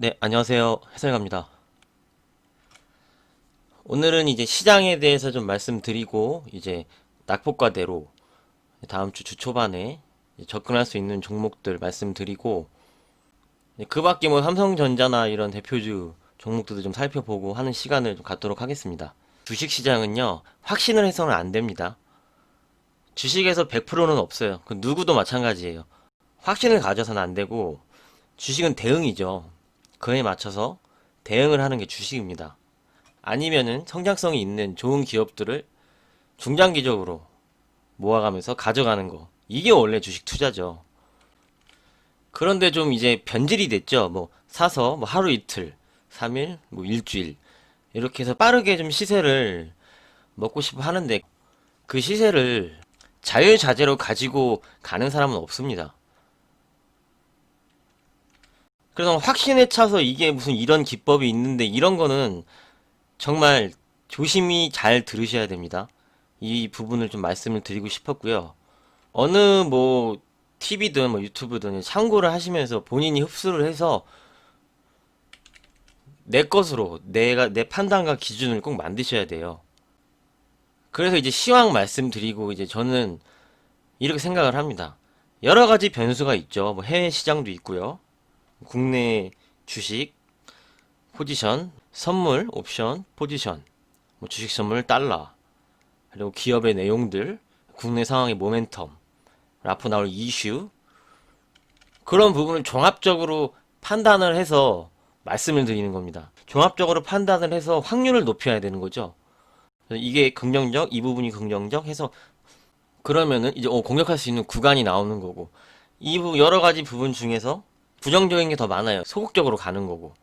네, 안녕하세요. 해설가입니다. 오늘은 이제 시장에 대해서 좀 말씀드리고, 이제 낙폭과대로 다음 주 초반에 접근할 수 있는 종목들 말씀드리고, 그 밖에 뭐 삼성전자나 이런 대표주 종목들도 좀 살펴보고 하는 시간을 좀 갖도록 하겠습니다. 주식 시장은요, 확신을 해서는 안 됩니다. 주식에서 100%는 없어요. 그 누구도 마찬가지예요. 확신을 가져서는 안 되고, 주식은 대응이죠. 그에 맞춰서 대응을 하는 게 주식입니다. 아니면은 성장성이 있는 좋은 기업들을 중장기적으로 모아가면서 가져가는 거. 이게 원래 주식 투자죠. 그런데 좀 이제 변질이 됐죠. 뭐 사서 뭐 하루 이틀, 3일, 뭐 일주일 이렇게 해서 빠르게 좀 시세를 먹고 싶어 하는데 그 시세를 자유자재로 가지고 가는 사람은 없습니다. 그래서 확신에 차서 이게 무슨 이런 기법이 있는데 이런 거는 정말 조심히 잘 들으셔야 됩니다. 이 부분을 좀 말씀을 드리고 싶었고요. 어느 뭐 TV든 뭐 유튜브든 참고를 하시면서 본인이 흡수를 해서 내 것으로 내가 내 판단과 기준을 꼭 만드셔야 돼요. 그래서 이제 시황 말씀드리고 이제 저는 이렇게 생각을 합니다. 여러 가지 변수가 있죠. 뭐 해외 시장도 있고요. 국내 주식, 포지션, 선물, 옵션, 포지션, 뭐 주식 선물, 달러, 그리고 기업의 내용들, 국내 상황의 모멘텀, 앞으로 나올 이슈, 그런 부분을 종합적으로 판단을 해서 말씀을 드리는 겁니다. 종합적으로 판단을 해서 확률을 높여야 되는 거죠. 이게 긍정적, 이 부분이 긍정적 해서 그러면은 이제 공격할 수 있는 구간이 나오는 거고 여러 가지 부분 중에서 부정적인 게 더 많아요. 소극적으로 가는 거고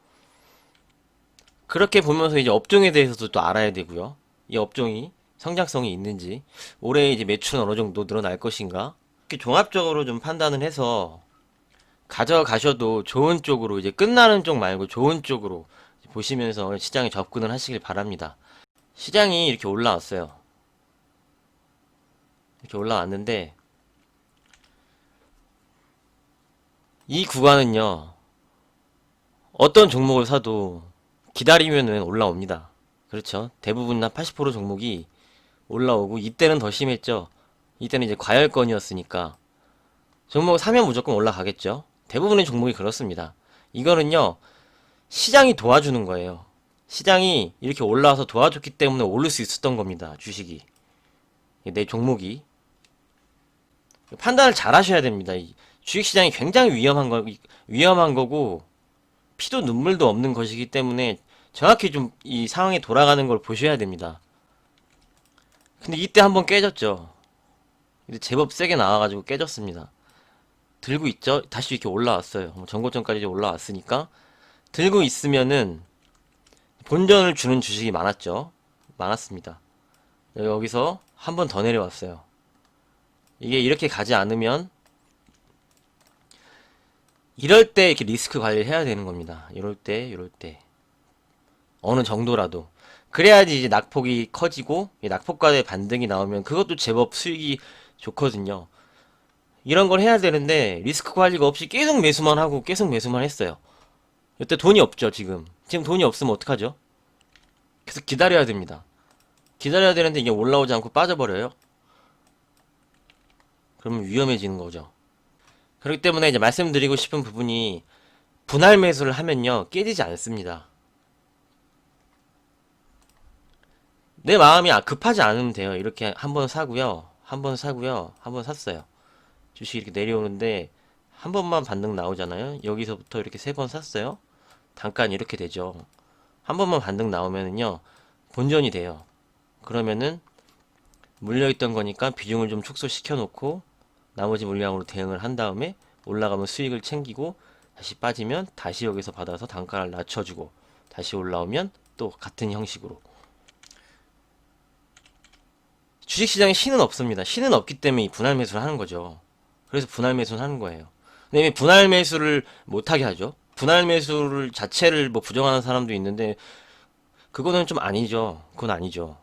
그렇게 보면서 이제 업종에 대해서도 또 알아야 되고요. 이 업종이 성장성이 있는지 올해 이제 매출은 어느 정도 늘어날 것인가 이렇게 종합적으로 좀 판단을 해서 가져가셔도 좋은 쪽으로 이제 끝나는 쪽 말고 좋은 쪽으로 보시면서 시장에 접근을 하시길 바랍니다. 시장이 이렇게 올라왔어요. 이렇게 올라왔는데 이 구간은요. 어떤 종목을 사도 기다리면은 올라옵니다. 그렇죠. 대부분 한 80% 종목이 올라오고 이때는 더 심했죠. 이때는 이제 과열권이었으니까 종목을 사면 무조건 올라가겠죠. 대부분의 종목이 그렇습니다. 이거는요. 시장이 도와주는 거예요. 시장이 이렇게 올라와서 도와줬기 때문에 오를 수 있었던 겁니다. 주식이. 내 종목이. 판단을 잘 하셔야 됩니다. 이 주식시장이 굉장히 위험한 거고, 피도 눈물도 없는 것이기 때문에 정확히 좀 이 상황이 돌아가는 걸 보셔야 됩니다. 근데 이때 한번 깨졌죠. 근데 제법 세게 나와가지고 깨졌습니다. 들고 있죠? 다시 이렇게 올라왔어요. 뭐 전고점까지 올라왔으니까. 들고 있으면은 본전을 주는 주식이 많았죠. 많았습니다. 여기서 한 번 더 내려왔어요. 이게 이렇게 가지 않으면 이럴 때 이렇게 리스크 관리를 해야 되는 겁니다. 이럴 때 어느 정도라도 그래야지 이제 낙폭이 커지고 이 낙폭과의 반등이 나오면 그것도 제법 수익이 좋거든요. 이런 걸 해야 되는데 리스크 관리가 없이 계속 매수만 하고 계속 매수만 했어요. 이때 돈이 없죠, 지금. 지금 돈이 없으면 어떡하죠? 계속 기다려야 됩니다. 기다려야 되는데 이게 올라오지 않고 빠져버려요. 그러면 위험해지는 거죠. 그렇기 때문에 이제 말씀드리고 싶은 부분이 분할 매수를 하면요, 깨지지 않습니다. 내 마음이 급하지 않으면 돼요. 이렇게 한번 사고요. 한번 사고요. 한번 샀어요. 주식이 이렇게 내려오는데 한 번만 반등 나오잖아요. 여기서부터 이렇게 세 번 샀어요. 단가는 이렇게 되죠. 한 번만 반등 나오면은요. 본전이 돼요. 그러면은 물려있던 거니까 비중을 좀 축소시켜 놓고 나머지 물량으로 대응을 한 다음에 올라가면 수익을 챙기고 다시 빠지면 다시 여기서 받아서 단가를 낮춰주고 다시 올라오면 또 같은 형식으로 주식시장에 신은 없습니다. 신은 없기 때문에 이 분할 매수를 하는 거죠. 그래서 분할 매수는 하는 거예요. 근데 왜 분할 매수를 못하게 하죠? 분할 매수를 자체를 뭐 부정하는 사람도 있는데 그거는 좀 아니죠. 그건 아니죠.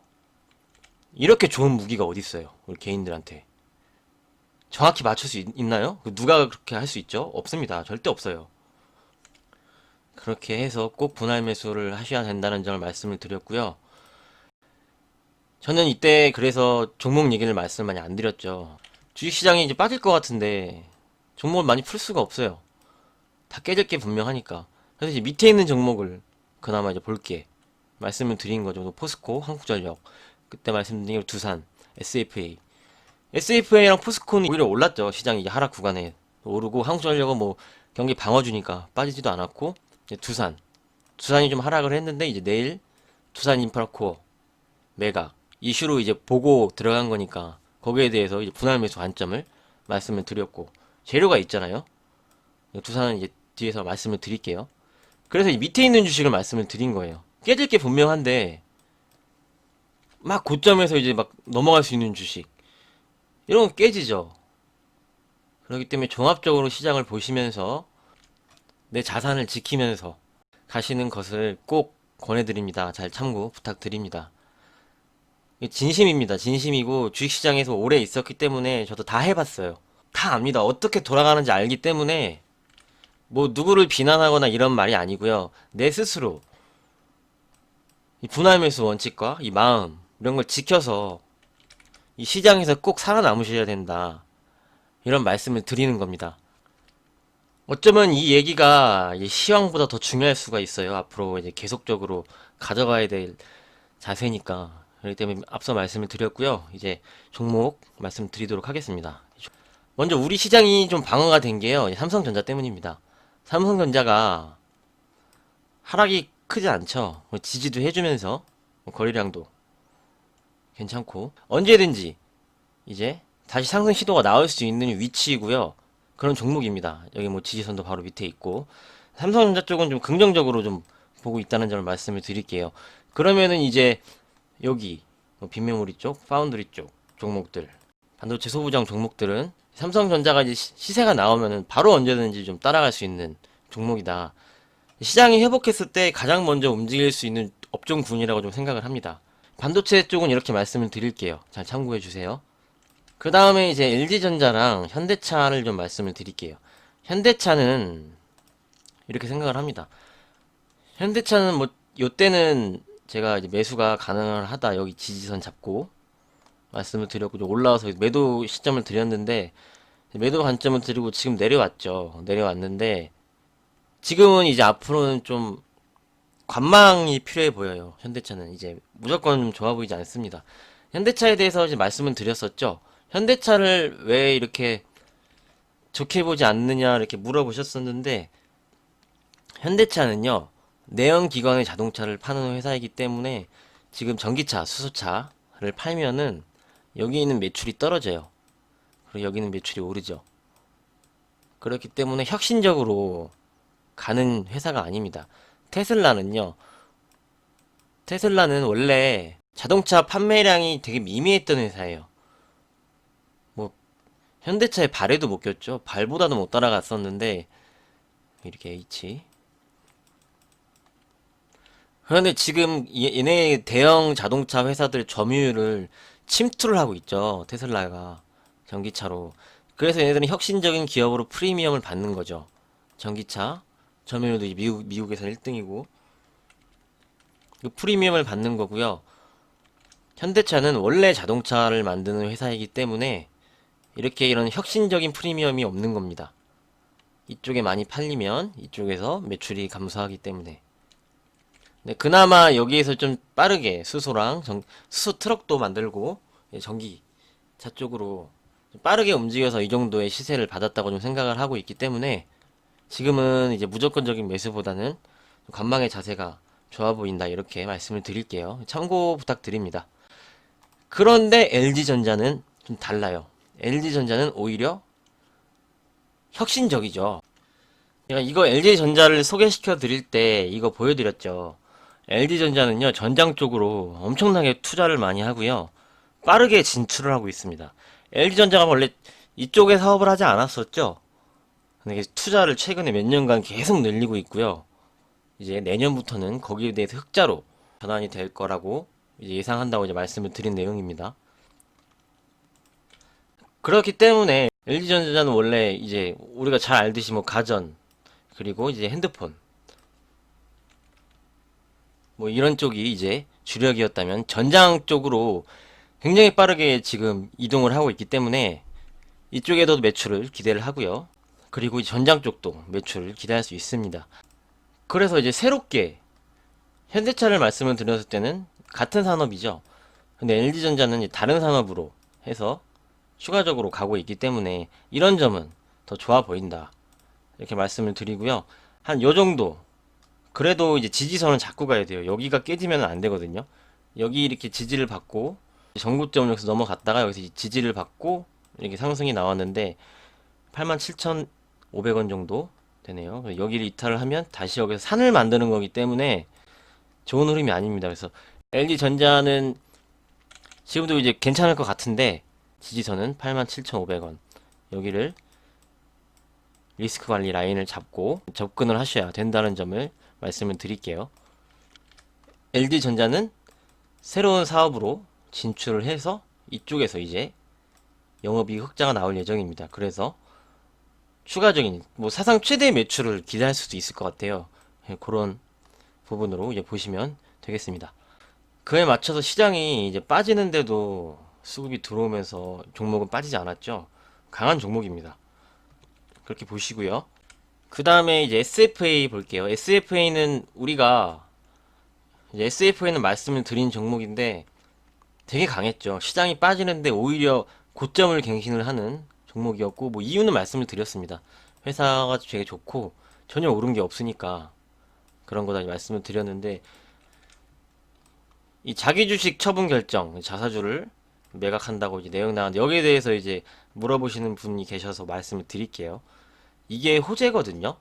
이렇게 좋은 무기가 어디 있어요? 우리 개인들한테. 정확히 맞출 수 있나요? 누가 그렇게 할 수 있죠? 없습니다. 절대 없어요. 그렇게 해서 꼭 분할 매수를 하셔야 된다는 점을 말씀을 드렸고요. 저는 이때 그래서 종목 얘기를 말씀을 많이 안 드렸죠. 주식시장이 이제 빠질 것 같은데 종목을 많이 풀 수가 없어요. 다 깨질 게 분명하니까. 그래서 이제 밑에 있는 종목을 그나마 이제 볼게 말씀을 드린 거죠. 포스코, 한국전력, 그때 말씀드린 게 두산, SFA. SFA랑 포스코는 오히려 올랐죠. 시장이 이제 하락 구간에 오르고, 한국전력은 뭐 경기 방어주니까 빠지지도 않았고, 이제 두산이 좀 하락을 했는데 이제 내일 두산 인프라코어 매각 이슈로 이제 보고 들어간 거니까 거기에 대해서 이제 분할 매수 관점을 말씀을 드렸고, 재료가 있잖아요. 두산은 이제 뒤에서 말씀을 드릴게요. 그래서 이 밑에 있는 주식을 말씀을 드린 거예요. 깨질 게 분명한데 막 고점에서 이제 막 넘어갈 수 있는 주식 이런 건 깨지죠. 그렇기 때문에 종합적으로 시장을 보시면서 내 자산을 지키면서 가시는 것을 꼭 권해드립니다. 잘 참고 부탁드립니다. 진심입니다. 진심이고 주식시장에서 오래 있었기 때문에 저도 다 해봤어요. 다 압니다. 어떻게 돌아가는지 알기 때문에 뭐 누구를 비난하거나 이런 말이 아니고요. 내 스스로 이 분할 매수 원칙과 이 마음 이런 걸 지켜서 이 시장에서 꼭 살아남으셔야 된다. 이런 말씀을 드리는 겁니다. 어쩌면 이 얘기가 시황보다 더 중요할 수가 있어요. 앞으로 이제 계속적으로 가져가야 될 자세니까. 그렇기 때문에 앞서 말씀을 드렸고요. 이제 종목 말씀드리도록 하겠습니다. 먼저 우리 시장이 좀 방어가 된 게요. 삼성전자 때문입니다. 삼성전자가 하락이 크지 않죠. 지지도 해주면서 거래량도 괜찮고 언제든지 이제 다시 상승 시도가 나올 수 있는 위치이고요. 그런 종목입니다. 여기 뭐 지지선도 바로 밑에 있고 삼성전자 쪽은 좀 긍정적으로 좀 보고 있다는 점을 말씀을 드릴게요. 그러면은 이제 여기 뭐 빈메모리 쪽, 파운드리 쪽 종목들, 반도체 소부장 종목들은 삼성전자가 이제 시세가 나오면은 바로 언제든지 좀 따라갈 수 있는 종목이다. 시장이 회복했을 때 가장 먼저 움직일 수 있는 업종군이라고 좀 생각을 합니다. 반도체 쪽은 이렇게 말씀을 드릴게요. 잘 참고해 주세요. 그 다음에 이제 LG전자랑 현대차를 좀 말씀을 드릴게요. 현대차는 이렇게 생각을 합니다. 현대차는 뭐 요때는 제가 이제 매수가 가능하다 여기 지지선 잡고 말씀을 드렸고 좀 올라와서 매도 시점을 드렸는데 매도 관점을 드리고 지금 내려왔죠. 내려왔는데 지금은 이제 앞으로는 좀 관망이 필요해 보여요. 현대차는 이제 무조건 좀 좋아 보이지 않습니다. 현대차에 대해서 이제 말씀을 드렸었죠. 현대차를 왜 이렇게 좋게 보지 않느냐 이렇게 물어보셨었는데 현대차는요 내연기관의 자동차를 파는 회사이기 때문에 지금 전기차, 수소차를 팔면은 여기 있는 매출이 떨어져요. 그리고 여기는 매출이 오르죠. 그렇기 때문에 혁신적으로 가는 회사가 아닙니다. 테슬라는요, 테슬라는 원래 자동차 판매량이 되게 미미했던 회사예요. 뭐, 현대차의 발에도 못 꼈죠. 발보다도 못 따라갔었는데, 이렇게 H. 그런데 지금 얘네 대형 자동차 회사들 점유율을 침투를 하고 있죠. 테슬라가. 전기차로. 그래서 얘네들은 혁신적인 기업으로 프리미엄을 받는 거죠. 전기차. 점유율도 미국에서 1등이고. 프리미엄을 받는 거고요. 현대차는 원래 자동차를 만드는 회사이기 때문에 이렇게 이런 혁신적인 프리미엄이 없는 겁니다. 이쪽에 많이 팔리면 이쪽에서 매출이 감소하기 때문에. 네, 그나마 여기에서 좀 빠르게 수소랑 수소 트럭도 만들고 전기차 쪽으로 좀 빠르게 움직여서 이 정도의 시세를 받았다고 좀 생각을 하고 있기 때문에 지금은 이제 무조건적인 매수보다는 관망의 자세가 좋아 보인다 이렇게 말씀을 드릴게요. 참고 부탁드립니다. 그런데 LG전자는 좀 달라요. LG전자는 오히려 혁신적이죠. 제가 이거 LG전자를 소개시켜 드릴 때 이거 보여드렸죠. LG전자는요, 전장 쪽으로 엄청나게 투자를 많이 하고요. 빠르게 진출을 하고 있습니다. LG전자가 원래 이쪽에 사업을 하지 않았었죠. 근데 투자를 최근에 몇 년간 계속 늘리고 있고요. 이제 내년부터는 거기에 대해서 흑자로 전환이 될 거라고 이제 예상한다고 이제 말씀을 드린 내용입니다. 그렇기 때문에 LG전자는 원래 이제 우리가 잘 알듯이 뭐 가전, 그리고 이제 핸드폰, 뭐 이런 쪽이 이제 주력이었다면 전장 쪽으로 굉장히 빠르게 지금 이동을 하고 있기 때문에 이쪽에도 매출을 기대를 하고요. 그리고 이 전장 쪽도 매출을 기대할 수 있습니다. 그래서 이제 새롭게 현대차를 말씀을 드렸을 때는 같은 산업이죠. 근데 LG전자는 다른 산업으로 해서 추가적으로 가고 있기 때문에 이런 점은 더 좋아 보인다. 이렇게 말씀을 드리고요. 한 요 정도. 그래도 이제 지지선은 잡고 가야 돼요. 여기가 깨지면 안 되거든요. 여기 이렇게 지지를 받고 정고점을 여기서 넘어갔다가 여기서 지지를 받고 이렇게 상승이 나왔는데 87,500원 정도 되네요. 여기를 이탈을 하면 다시 여기서 산을 만드는 거기 때문에 좋은 흐름이 아닙니다. 그래서 LG전자는 지금도 이제 괜찮을 것 같은데 지지선은 87,500원 여기를 리스크 관리 라인을 잡고 접근을 하셔야 된다는 점을 말씀을 드릴게요. LG전자는 새로운 사업으로 진출을 해서 이쪽에서 이제 영업이익 흑자가 나올 예정입니다. 그래서 추가적인 뭐 사상 최대 매출을 기대할 수도 있을 것 같아요. 그런 부분으로 이제 보시면 되겠습니다. 그에 맞춰서 시장이 이제 빠지는데도 수급이 들어오면서 종목은 빠지지 않았죠. 강한 종목입니다. 그렇게 보시고요. 그 다음에 이제 SFA 볼게요. SFA는 우리가 이제 SFA는 말씀을 드린 종목인데 되게 강했죠. 시장이 빠지는데 오히려 고점을 갱신을 하는 종목이었고 뭐 이유는 말씀을 드렸습니다. 회사가 되게 좋고 전혀 오른 게 없으니까 그런 거다 말씀을 드렸는데 이 자기 주식 처분 결정 자사주를 매각한다고 이제 내용 나왔는데 여기에 대해서 이제 물어보시는 분이 계셔서 말씀을 드릴게요. 이게 호재거든요.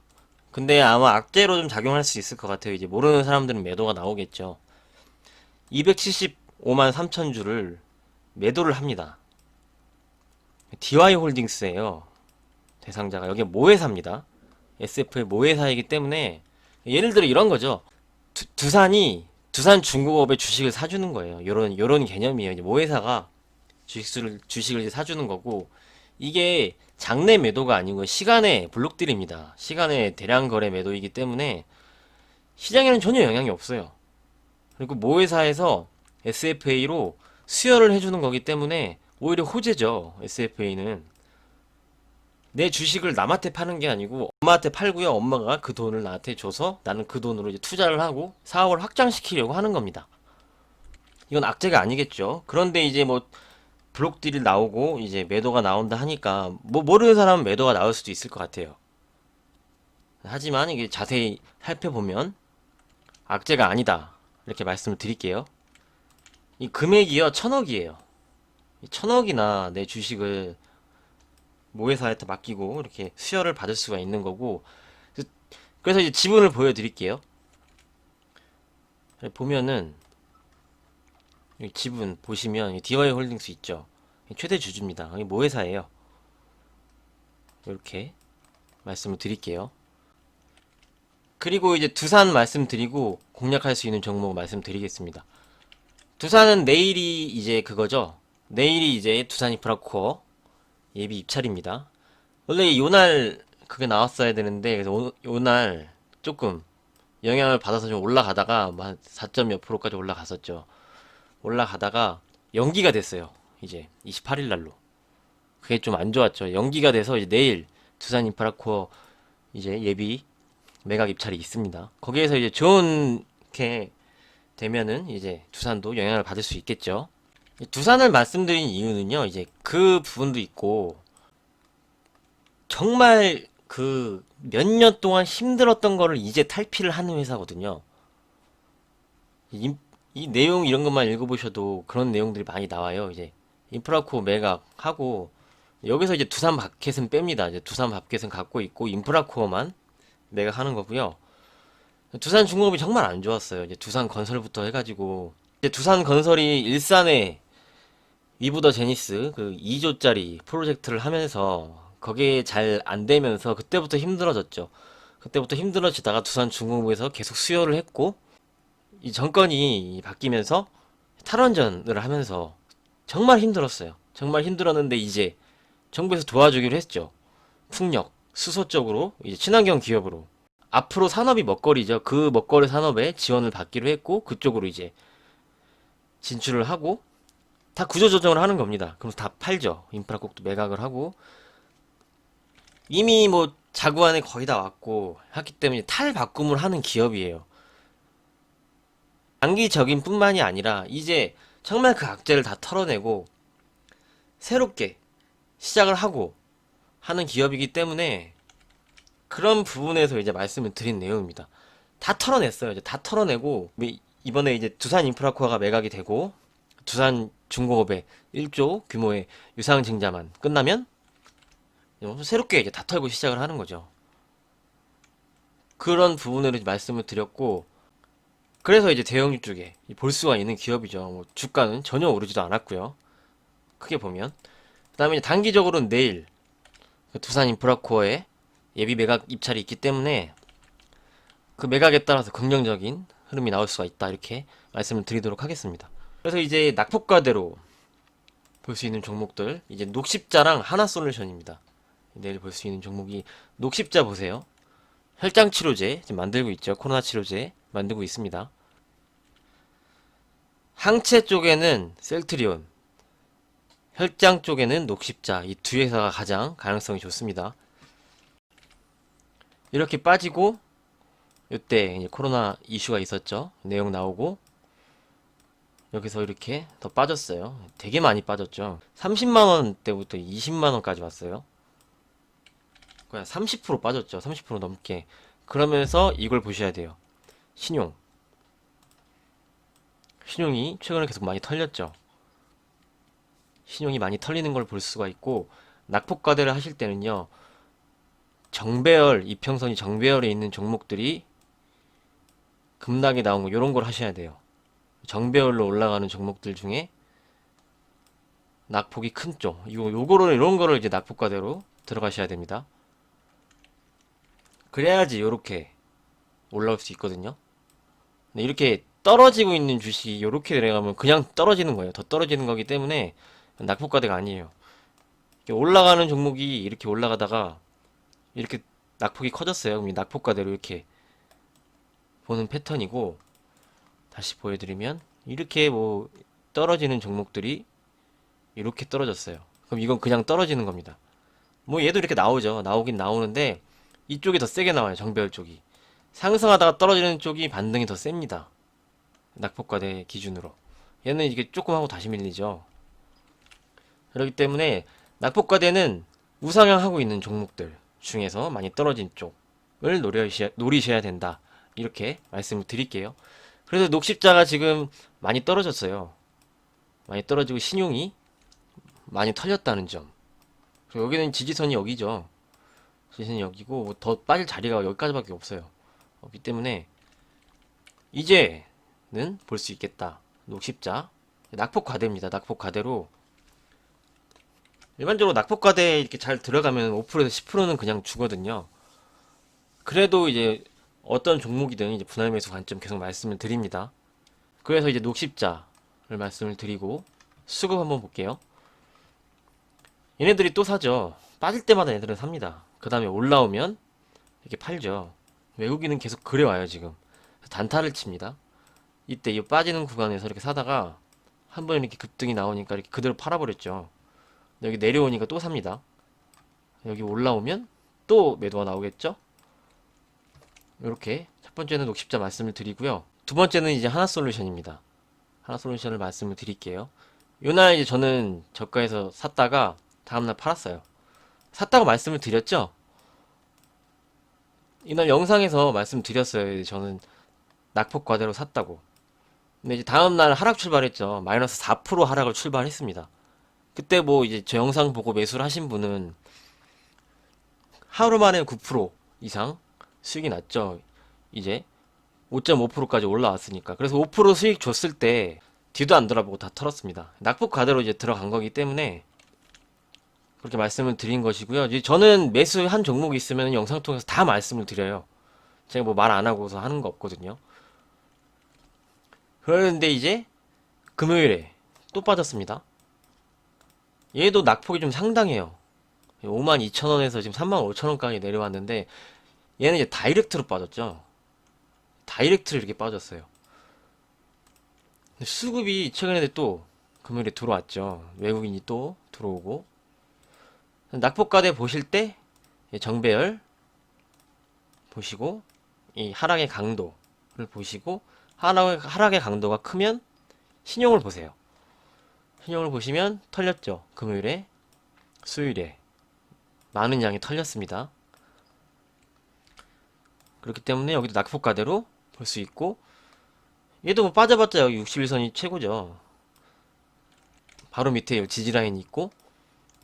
근데 아마 악재로 좀 작용할 수 있을 것 같아요. 이제 모르는 사람들은 매도가 나오겠죠. 275만 3천 주를 매도를 합니다. DY홀딩스예요. 대상자가 여기 모회사입니다. SF의 모회사이기 때문에 예를 들어 이런 거죠. 두산이 두산중공업의 주식을 사주는 거예요. 요런 개념이에요. 이제 모회사가 주식을 이제 사주는 거고 이게 장내 매도가 아니고 시간의 블록딜입니다. 시간의 대량 거래 매도이기 때문에 시장에는 전혀 영향이 없어요. 그리고 모회사에서 SFA로 수여를 해주는 거기 때문에 오히려 호재죠. SFA는 내 주식을 남한테 파는 게 아니고 엄마한테 팔고요. 엄마가 그 돈을 나한테 줘서 나는 그 돈으로 이제 투자를 하고 사업을 확장시키려고 하는 겁니다. 이건 악재가 아니겠죠. 그런데 이제 뭐 블록딜이 나오고 이제 매도가 나온다 하니까 뭐 모르는 사람은 매도가 나올 수도 있을 것 같아요. 하지만 이게 자세히 살펴보면 악재가 아니다. 이렇게 말씀을 드릴게요. 이 금액이요, 1,000억이에요. 1,000억이나 내 주식을 모회사한테 맡기고 이렇게 수여를 받을 수가 있는 거고 그래서 이제 지분을 보여드릴게요. 보면은 여기 지분 보시면 DY홀딩스 있죠. 최대 주주입니다. 이 모회사예요. 이렇게 말씀을 드릴게요. 그리고 이제 두산 말씀드리고 공략할 수 있는 종목 말씀드리겠습니다. 두산은 내일이 이제 그거죠. 내일이 이제 두산인프라코어 예비 입찰입니다. 원래 요날 그게 나왔어야 되는데 그래서 요날 조금 영향을 받아서 좀 올라가다가 한 4점 몇 프로까지 올라갔었죠. 올라가다가 연기가 됐어요. 이제 28일 날로. 그게 좀 안 좋았죠. 연기가 돼서 이제 내일 두산인프라코어 이제 예비 매각 입찰이 있습니다. 거기에서 이제 좋게 되면은 이제 두산도 영향을 받을 수 있겠죠. 두산을 말씀드린 이유는요, 이제 그 부분도 있고, 정말 그 몇 년 동안 힘들었던 거를 이제 탈피를 하는 회사거든요. 이 내용 이런 것만 읽어보셔도 그런 내용들이 많이 나와요. 이제 인프라코 매각하고, 여기서 이제 두산 마켓은 뺍니다. 이제 두산 마켓은 갖고 있고, 인프라코어만 매각하는 거고요. 두산 중공업이 정말 안 좋았어요. 이제 두산 건설부터 해가지고, 이제 두산 건설이 일산에 위브더 제니스 그 2조짜리 프로젝트를 하면서 거기에 잘 안 되면서 그때부터 힘들어졌죠. 그때부터 힘들어지다가 두산중공업에서 계속 수요를 했고 이 정권이 바뀌면서 탈원전을 하면서 정말 힘들었어요. 정말 힘들었는데 이제 정부에서 도와주기로 했죠. 풍력, 수소 쪽으로 이제 친환경 기업으로 앞으로 산업이 먹거리죠. 그 먹거리 산업에 지원을 받기로 했고 그쪽으로 이제 진출을 하고 다 구조조정을 하는 겁니다. 그럼 다 팔죠. 인프라국도 매각을 하고 이미 뭐 자구안에 거의 다 왔고 했기 때문에 탈바꿈을 하는 기업이에요. 단기적인 뿐만이 아니라 이제 정말 그 악재를 다 털어내고 새롭게 시작을 하고 하는 기업이기 때문에 그런 부분에서 이제 말씀을 드린 내용입니다. 다 털어냈어요. 이제 다 털어내고 이번에 이제 두산 인프라코어가 매각이 되고 두산 중공업의 1조 규모의 유상증자만 끝나면 새롭게 이제 다 털고 시작을 하는 거죠. 그런 부분으로 말씀을 드렸고 그래서 이제 대형주 쪽에 볼 수가 있는 기업이죠. 뭐 주가는 전혀 오르지도 않았고요. 크게 보면 그 다음에 단기적으로는 내일 두산 인프라코어의 예비 매각 입찰이 있기 때문에 그 매각에 따라서 긍정적인 흐름이 나올 수가 있다 이렇게 말씀을 드리도록 하겠습니다. 그래서 이제 낙폭과대로 볼 수 있는 종목들 이제 녹십자랑 하나솔루션입니다. 내일 볼 수 있는 종목이 녹십자 보세요. 혈장 치료제 지금 만들고 있죠. 코로나 치료제 만들고 있습니다. 항체 쪽에는 셀트리온, 혈장 쪽에는 녹십자 이 두 회사가 가장 가능성이 좋습니다. 이렇게 빠지고 이때 이제 코로나 이슈가 있었죠. 내용 나오고 여기서 이렇게 더 빠졌어요. 되게 많이 빠졌죠. 30만원 때부터 20만원까지 왔어요. 그냥 30% 빠졌죠. 30% 넘게. 그러면서 이걸 보셔야 돼요. 신용. 신용이 최근에 계속 많이 털렸죠. 신용이 많이 털리는 걸 볼 수가 있고 낙폭과대를 하실 때는요. 정배열, 이평선이 정배열에 있는 종목들이 급락이 나온 거 이런 걸 하셔야 돼요. 정배열로 올라가는 종목들 중에 낙폭이 큰 쪽, 요거를 이런 거를 이제 낙폭과대로 들어가셔야 됩니다. 그래야지 요렇게 올라올 수 있거든요. 근데 이렇게 떨어지고 있는 주식이 요렇게 내려가면 그냥 떨어지는 거예요. 더 떨어지는 거기 때문에 낙폭과대가 아니에요. 올라가는 종목이 이렇게 올라가다가 이렇게 낙폭이 커졌어요. 그럼 이 낙폭과대로 이렇게 보는 패턴이고 다시 보여드리면 이렇게 뭐 떨어지는 종목들이 이렇게 떨어졌어요. 그럼 이건 그냥 떨어지는 겁니다. 뭐 얘도 이렇게 나오죠. 나오긴 나오는데 이쪽이 더 세게 나와요. 정배열 쪽이. 상승하다가 떨어지는 쪽이 반등이 더 셉니다. 낙폭과대 기준으로. 얘는 이게 조금 하고 다시 밀리죠. 그렇기 때문에 낙폭과대는 우상향하고 있는 종목들 중에서 많이 떨어진 쪽을 노리셔야 된다. 이렇게 말씀을 드릴게요. 그래서 녹십자가 지금 많이 떨어졌어요. 많이 떨어지고 신용이 많이 털렸다는 점. 그리고 여기는 지지선이 여기죠. 지지선이 여기고 뭐 더 빠질 자리가 여기까지밖에 없어요. 없기 때문에 이제는 볼 수 있겠다. 녹십자 낙폭과대입니다. 낙폭과대로 일반적으로 낙폭과대 이렇게 잘 들어가면 5%에서 10%는 그냥 주거든요. 그래도 이제 어떤 종목이든 이제 분할 매수 관점 계속 말씀을 드립니다. 그래서 이제 녹십자를 말씀을 드리고 수급 한번 볼게요. 얘네들이 또 사죠. 빠질 때마다 얘네들은 삽니다. 그 다음에 올라오면 이렇게 팔죠. 외국인은 계속 그래와요 지금. 단타를 칩니다. 이때 이 빠지는 구간에서 이렇게 사다가 한번 이렇게 급등이 나오니까 이렇게 그대로 팔아버렸죠. 여기 내려오니까 또 삽니다. 여기 올라오면 또 매도가 나오겠죠. 이렇게 첫 번째는 녹십자 말씀을 드리고요. 두 번째는 이제 하나솔루션입니다. 하나솔루션을 말씀을 드릴게요. 요날 이제 저는 저가에서 샀다가 다음날 팔았어요. 샀다고 말씀을 드렸죠? 이날 영상에서 말씀드렸어요. 저는 낙폭과대로 샀다고. 근데 이제 다음날 하락 출발했죠. 마이너스 4% 하락을 출발했습니다. 그때 뭐 이제 저 영상 보고 매수를 하신 분은 하루 만에 9% 이상 수익이 났죠. 이제 5.5%까지 올라왔으니까. 그래서 5% 수익 줬을 때 뒤도 안 돌아보고 다 털었습니다. 낙폭 과대로 이제 들어간 거기 때문에 그렇게 말씀을 드린 것이고요. 이제 저는 매수한 종목이 있으면 영상 통해서 다 말씀을 드려요. 제가 뭐 말 안 하고서 하는 거 없거든요. 그런데 이제 금요일에 또 빠졌습니다. 얘도 낙폭이 좀 상당해요. 52,000원에서 지금 35,000원까지 내려왔는데 얘는 이제 다이렉트로 빠졌죠. 다이렉트로 이렇게 빠졌어요. 근데 수급이 최근에 또 금요일에 들어왔죠. 외국인이 또 들어오고. 낙폭과대 보실 때 정배열 보시고 이 하락의 강도를 보시고 하락의 강도가 크면 신용을 보세요. 신용을 보시면 털렸죠. 금요일에 수요일에 많은 양이 털렸습니다. 그렇기 때문에 여기도 낙폭과대로 볼 수 있고 얘도 뭐 빠져봤자 여기 61선이 최고죠. 바로 밑에 지지라인이 있고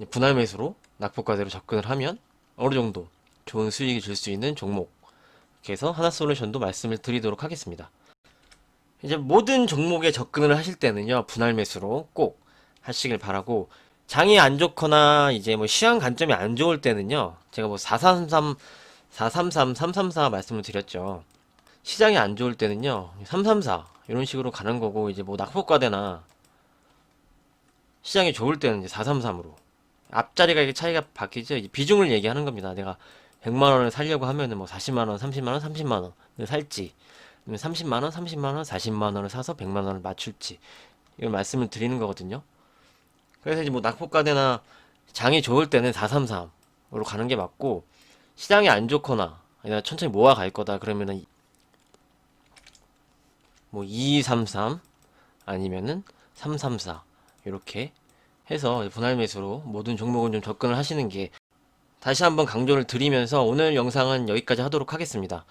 분할 매수로 낙폭과대로 접근을 하면 어느 정도 좋은 수익이 줄 수 있는 종목. 이렇게 해서 하나솔루션도 말씀을 드리도록 하겠습니다. 이제 모든 종목에 접근을 하실 때는요, 분할 매수로 꼭 하시길 바라고, 장이 안 좋거나 이제 뭐 시황 관점이 안 좋을 때는요, 제가 뭐 433, 433, 334 말씀을 드렸죠. 시장이 안 좋을 때는요, 334 이런 식으로 가는 거고, 이제 뭐 낙폭과대나 시장이 좋을 때는 이제 433으로 앞자리가 이게 차이가 바뀌죠. 이제 비중을 얘기하는 겁니다. 내가 100만 원을 살려고 하면은 뭐 40만 원, 30만 원, 30만 원을 살지, 30만 원, 30만 원, 40만 원을 사서 100만 원을 맞출지 이걸 말씀을 드리는 거거든요. 그래서 이제 뭐 낙폭과대나 장이 좋을 때는 433으로 가는 게 맞고 시장이 안 좋거나 내가 천천히 모아 갈 거다 그러면은 뭐 2233 아니면은 334 이렇게 해서 분할 매수로 모든 종목은 좀 접근을 하시는 게 다시 한번 강조를 드리면서 오늘 영상은 여기까지 하도록 하겠습니다.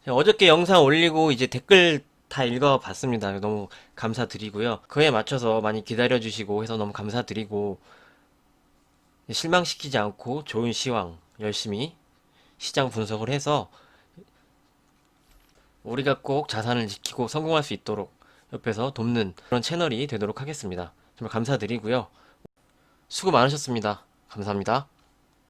어저께 영상 올리고 이제 댓글 다 읽어봤습니다. 너무 감사드리고요. 그에 맞춰서 많이 기다려주시고 해서 너무 감사드리고 실망시키지 않고 좋은 시황 열심히 시장 분석을 해서 우리가 꼭 자산을 지키고 성공할 수 있도록 옆에서 돕는 그런 채널이 되도록 하겠습니다. 정말 감사드리고요. 수고 많으셨습니다. 감사합니다.